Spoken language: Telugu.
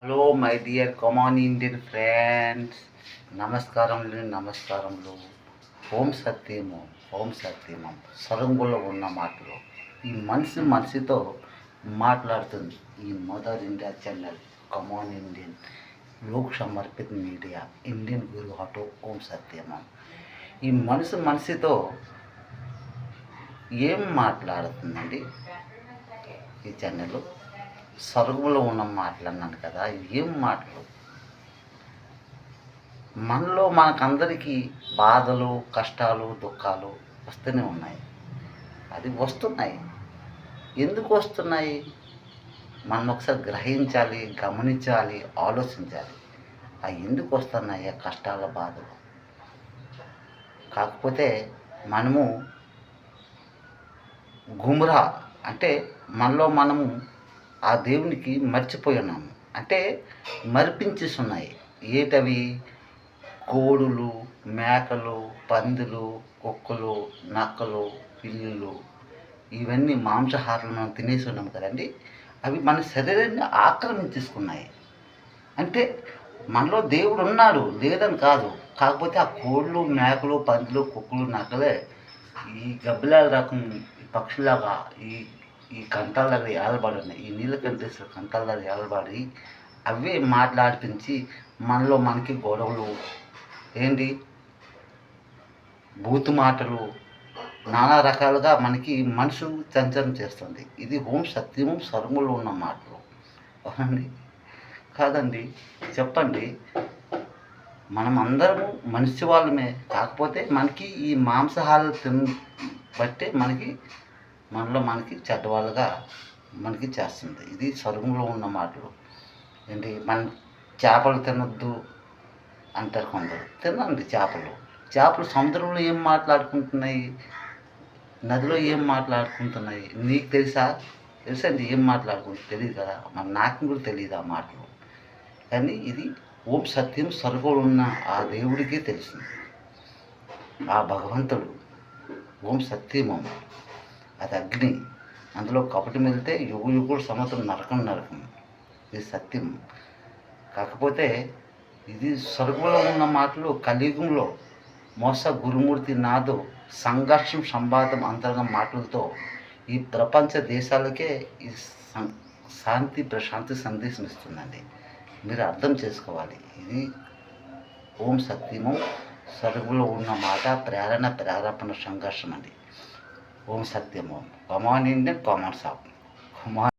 Hello my dear common Indian friends, నమస్కారములు. ఓం సత్యము, ఓం సత్యమం. సొరంగులో ఉన్న మాటలు ఈ మనిషితో మాట్లాడుతుంది ఈ mother India channel common Indian లోక్ సమర్పిత మీడియా ఇండియన్ గురు ఆటో ఓం సత్యమం. ఈ మనిషితో ఏం మాట్లాడుతుందండి ఈ ఛానల్? సరుగులో ఉన్న మాటలు అన్నాను కదా, ఏం మాటలు? మనలో మనకందరికీ బాధలు, కష్టాలు, దుఃఖాలు వస్తూనే ఉన్నాయి. అది వస్తున్నాయి. ఎందుకు వస్తున్నాయి? మనం ఒకసారి గ్రహించాలి, గమనించాలి, ఆలోచించాలి. అవి ఎందుకు వస్తున్నాయి ఆ కష్టాల, బాధలు? కాకపోతే మనము గుమ్రా అంటే మనము ఆ దేవునికి మర్చిపోయి ఉన్నాము. అంటే మరిపించేస్తున్నాయి. ఏటవి? కోడులు, మేకలు, పందులు, కుక్కలు, నక్కలు, పిల్లులు, ఇవన్నీ మాంసాహారాలు మనం తినేసి ఉన్నాం కదండి. అవి మన శరీరాన్ని ఆక్రమించేసుకున్నాయి. అంటే మనలో దేవుడు ఉన్నాడు, లేదని కాదు. కాకపోతే ఆ కోళ్ళు, మేకలు, పందులు, కుక్కలు, నక్కలే ఈ గబ్బిలాల రకం పక్షులాగా ఈ కంఠాల దగ్గర ఏలబడి ఉన్నాయి. ఈ నీళ్ళ కంటేశ్వర కంఠాల దగ్గర ఏలబడి అవే మాట్లాడిపించి మనకి గొడవలు, ఏంటి బూతు మాటలు, నానా రకాలుగా మనకి మనసు చంచలం చేస్తుంది. ఇది ఓం సత్యము సర్ములో ఉన్న మాటలు. అవునండి కాదండి? చెప్పండి. మనం అందరము మనిషి వాళ్ళమే. కాకపోతే మనకి ఈ మాంసాహారాలు బట్టే మనకి చెడ్డవాళ్ళుగా మనకి చేస్తుంది. ఇది స్వర్గంలో ఉన్న మాటలు. ఏంటి? మనం చేపలు తినొద్దు అంటారు కొందరు. తినండి చేపలు సముద్రంలో ఏం మాట్లాడుకుంటున్నాయి, నదిలో ఏం మాట్లాడుకుంటున్నాయి? నీకు తెలుసండి ఏం మాట్లాడుకుంటుంది? తెలియదు కదా. నాకు కూడా తెలియదు ఆ మాటలు. కానీ ఇది ఓం సత్యం స్వర్గంలో ఉన్న ఆ దేవుడికే తెలిసింది. ఆ భగవంతుడు ఓం సత్యమం. అది అగ్ని. అందులో కపటం వెళ్తే యుగుడు సముద్రం నరకం. ఇది సత్యం. కాకపోతే ఇది స్వర్గంలో ఉన్న మాటలు కలియుగంలో మోస గురుమూర్తి నాదు సంఘర్షం, సంవాదం, అంతరంగ మాటలతో ఈ ప్రపంచ దేశాలకే ఈ శాంతి, ప్రశాంతి సందేశం ఇస్తుందండి. మీరు అర్థం చేసుకోవాలి. ఇది ఓం సత్యము స్వర్గంలో ఉన్న మాట, ప్రేరణ సంఘర్షం అండి. ఓం సత్యము. కమాన్ ఇండియన్ కామన్ షాప్.